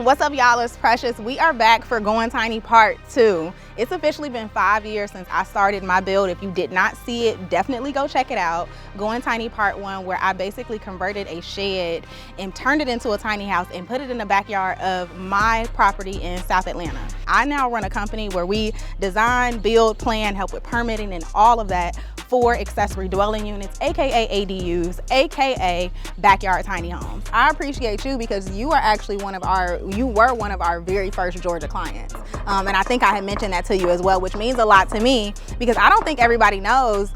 What's up, y'all? It's Precious. We are back for Going Tiny Part 2. It's officially been 5 years since I started my build. If you did not see it, definitely go check it out. Going Tiny Part 1, where I basically converted a shed and turned it into a tiny house and put it in the backyard of my property in South Atlanta. I now run a company where we design, build, plan, help with permitting and all of that for accessory dwelling units, aka ADUs, aka backyard tiny homes. I appreciate you because you were one of our very first Georgia clients. And I think I had mentioned that to you as well, which means a lot to me because I don't think everybody knows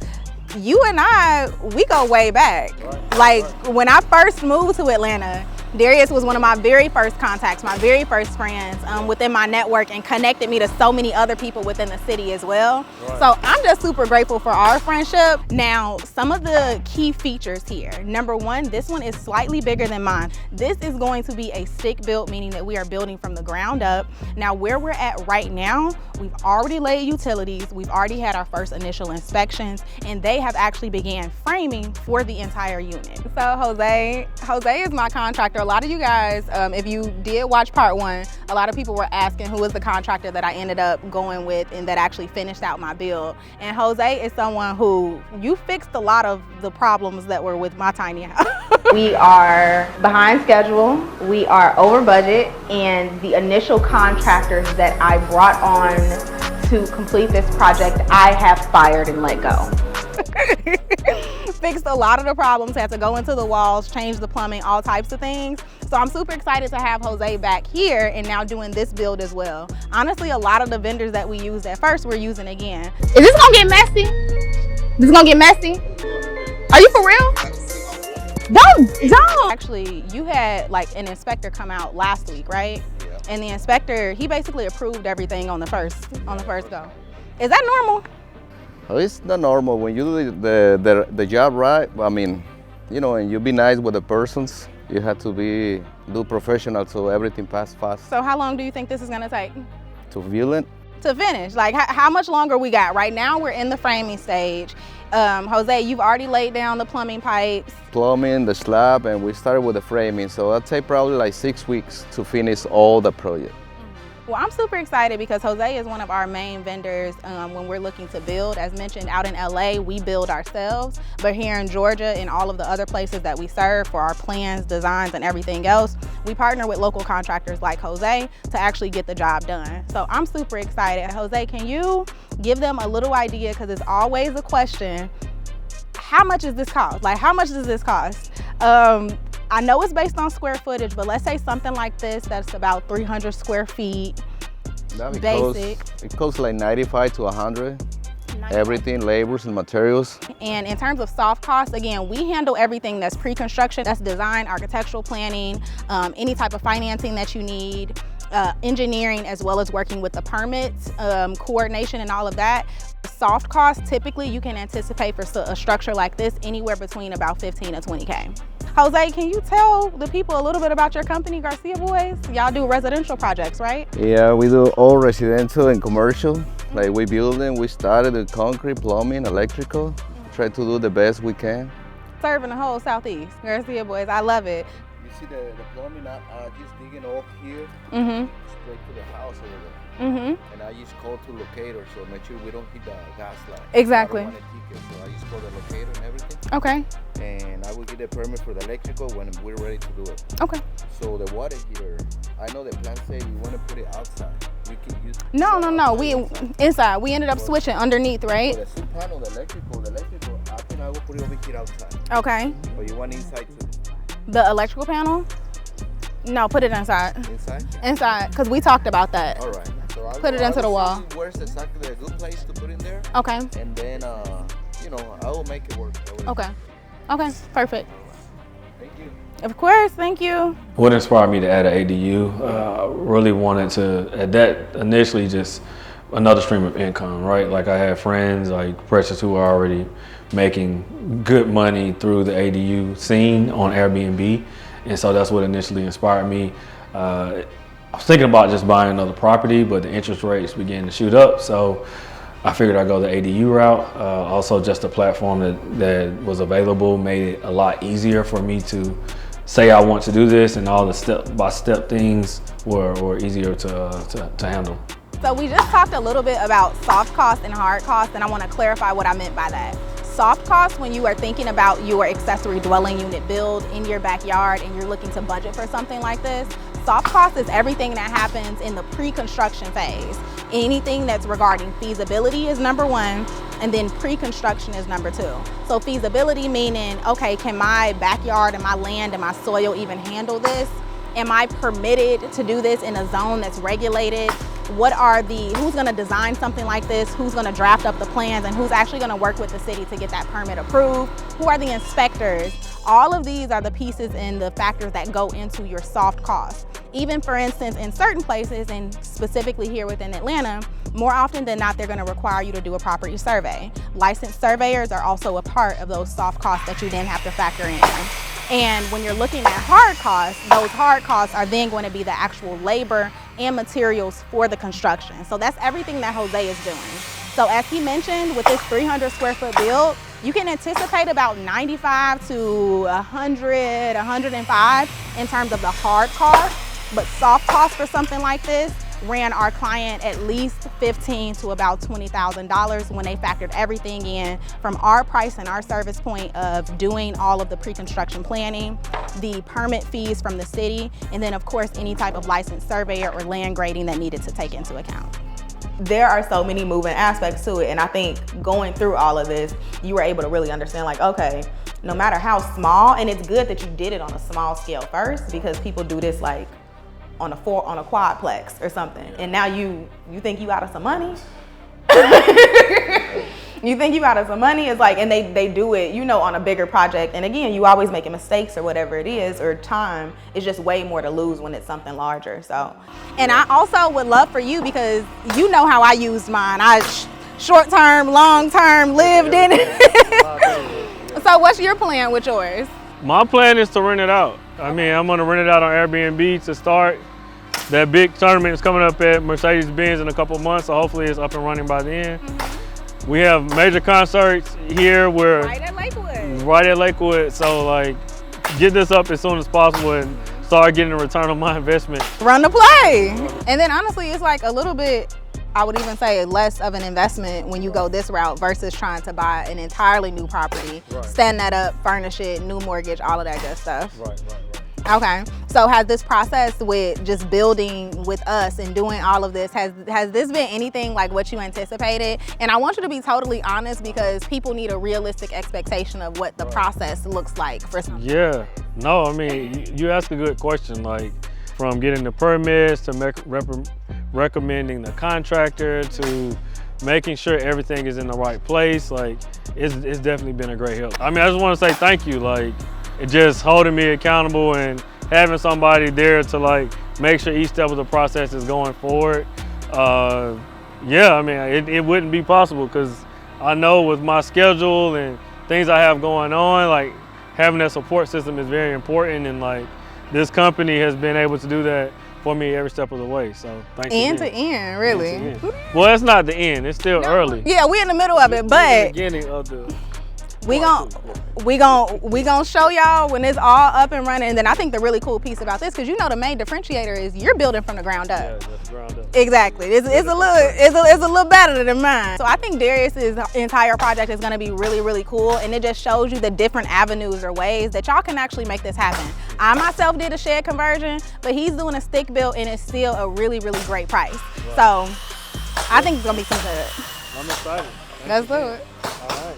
you and I, we go way back. Like when I first moved to Atlanta, Darius was one of my very first contacts, my very first friends within my network, and connected me to so many other people within the city as well. So I'm just super grateful for our friendship. Now, some of the key features here. Number one, this one is slightly bigger than mine. This is going to be a stick build, meaning that we are building from the ground up. Now, where we're at right now, we've already laid utilities, we've already had our first initial inspections, and they have actually began framing for the entire unit. So Jose is my contractor. A lot of you guys, if you did watch part 1, a lot of people were asking who was the contractor that I ended up going with and that actually finished out my build. And Jose is someone who, you fixed a lot of the problems that were with my tiny house. We are behind schedule, we are over budget, and the initial contractors that I brought on to complete this project, I have fired and let go. Fixed a lot of the problems, had to go into the walls, change the plumbing, all types of things. So I'm super excited to have Jose back here and now doing this build as well. Honestly, a lot of the vendors that we used at first, we're using again. Is this gonna get messy? This is gonna get messy? Are you for real? Don't. Actually, you had like an inspector come out last week, right? Yeah. And the inspector, he basically approved everything on the first go. Is that normal? Oh, it's not normal when you do the job right. I mean, you know, and you be nice with the persons. You have to do professional so everything pass fast. So how long do you think this is gonna take? To build it? To finish, like how much longer we got? Right now we're in the framing stage. Jose, you've already laid down the plumbing pipes. Plumbing, the slab, and we started with the framing. So it'll take probably like 6 weeks to finish all the project. Well, I'm super excited because Jose is one of our main vendors when we're looking to build. As mentioned, out in LA, we build ourselves, but here in Georgia and all of the other places that we serve for our plans, designs, and everything else, we partner with local contractors like Jose to actually get the job done. So I'm super excited. Jose, can you give them a little idea, because it's always a question, how much does this cost? Like, how much does this cost? I know it's based on square footage, but let's say something like this that's about 300 square feet, basic. It costs like 95 to 100. Everything, labors and materials. And in terms of soft costs, again, we handle everything that's pre-construction, that's design, architectural planning, any type of financing that you need, engineering, as well as working with the permits, coordination and all of that. Soft costs, typically you can anticipate for a structure like this anywhere between about 15 to 20K. Jose, can you tell the people a little bit about your company, Garcia Boys? Y'all do residential projects, right? Yeah, we do all residential and commercial. Like we build them, we started with concrete, plumbing, electrical. Try to do the best we can. Serving the whole Southeast, Garcia Boys, I love it. You see the plumbing, just digging off here, straight to the house over there. And I just call to locator, so make sure we don't hit the gas line. Exactly. I don't want a ticket, so I just call the locator and everything. Okay. And I will get the permit for the electrical when we're ready to do it. Okay. So the water heater, I know the plan said you want to put it outside. We can use No. We inside. We ended up switching underneath, right? So the soup panel, the electrical, I think I will put it over here outside. Okay. Or you want inside too? The electrical panel? No, put it inside. Inside? Inside, because we talked about that. All right. So put it into the wall. Where's exactly a good place to put in there? Okay. And then, you know, I will make it work. Okay. Okay, perfect. Thank you. Of course, thank you. What inspired me to add an ADU, really wanted to, at that initially, just another stream of income, right? Like I had friends like Precious who are already making good money through the ADU scene on Airbnb. And so that's what initially inspired me. I was thinking about just buying another property, but the interest rates began to shoot up. So I figured I'd go the ADU route. Also just a platform that was available made it a lot easier for me to say I want to do this, and all the step-by-step things were easier to handle. So we just talked a little bit about soft costs and hard costs, and I want to clarify what I meant by that. Soft costs, when you are thinking about your accessory dwelling unit build in your backyard and you're looking to budget for something like this, soft cost is everything that happens in the pre-construction phase. Anything that's regarding feasibility is number one, and then pre-construction is number two. So feasibility meaning, okay, can my backyard and my land and my soil even handle this? Am I permitted to do this in a zone that's regulated? Who's gonna design something like this? Who's gonna draft up the plans, and who's actually gonna work with the city to get that permit approved? Who are the inspectors? All of these are the pieces and the factors that go into your soft costs. Even for instance, in certain places, and specifically here within Atlanta, more often than not, they're gonna require you to do a property survey. Licensed surveyors are also a part of those soft costs that you then have to factor in. And when you're looking at hard costs, those hard costs are then going to be the actual labor and materials for the construction. So that's everything that Jose is doing. So as he mentioned, with this 300 square foot build, you can anticipate about 95 to 100, 105 in terms of the hard costs, but soft costs for something like this ran our client at least $15,000 to about $20,000 when they factored everything in from our price and our service point of doing all of the pre-construction planning, the permit fees from the city, and then of course any type of licensed surveyor or land grading that needed to take into account. There are so many moving aspects to it, and I think going through all of this, you were able to really understand, like, okay, no matter how small, and it's good that you did it on a small scale first, because people do this like on a quadplex or something, and now you think you out of some money. You think you out of some money. It's like, and they do it, you know, on a bigger project, and again, you always making mistakes or whatever it is, or time. It's just way more to lose when it's something larger. So, and I also would love for you, because you know how I used mine. I short term, long term, lived in it. So what's your plan with yours? My plan is to rent it out. I mean, I'm gonna rent it out on Airbnb to start. That big tournament is coming up at Mercedes-Benz in a couple months, so hopefully it's up and running by then. We have major concerts here. We're Right at Lakewood. Right at Lakewood, so like, get this up as soon as possible and start getting a return on my investment. Run the play. And then honestly, it's like a little bit, I would even say less of an investment when you go this route versus trying to buy an entirely new property, stand that up, furnish it, new mortgage, all of that good stuff. Right. Okay, so has this process with just building with us and doing all of this, has this been anything like what you anticipated? And I want you to be totally honest, because people need a realistic expectation of what the process looks like for some. Yeah, no, I mean, you ask a good question, like from getting the permits to recommending the contractor to making sure everything is in the right place. Like, it's definitely been a great help. I mean, I just want to say thank you. Like, it just holding me accountable and having somebody there to like make sure each step of the process is going forward. Yeah, I mean, it wouldn't be possible, because I know with my schedule and things I have going on, like having that support system is very important, and like this company has been able to do that for me every step of the way. So thanks. End to end, really. End to end. Well, it's not the end, it's still early. Yeah, we're in the middle of it, but beginning of the we gon' show y'all when it's all up and running. And then I think the really cool piece about this, because you know the main differentiator is you're building from the ground up. Yeah, that's ground up. Exactly. It's a little better than mine. So I think Darius's entire project is gonna be really, really cool, and it just shows you the different avenues or ways that y'all can actually make this happen. I myself did a shed conversion, but he's doing a stick built, and it's still a really, really great price. Right. So I think it's gonna be some good. I'm excited. Let's do it. All right.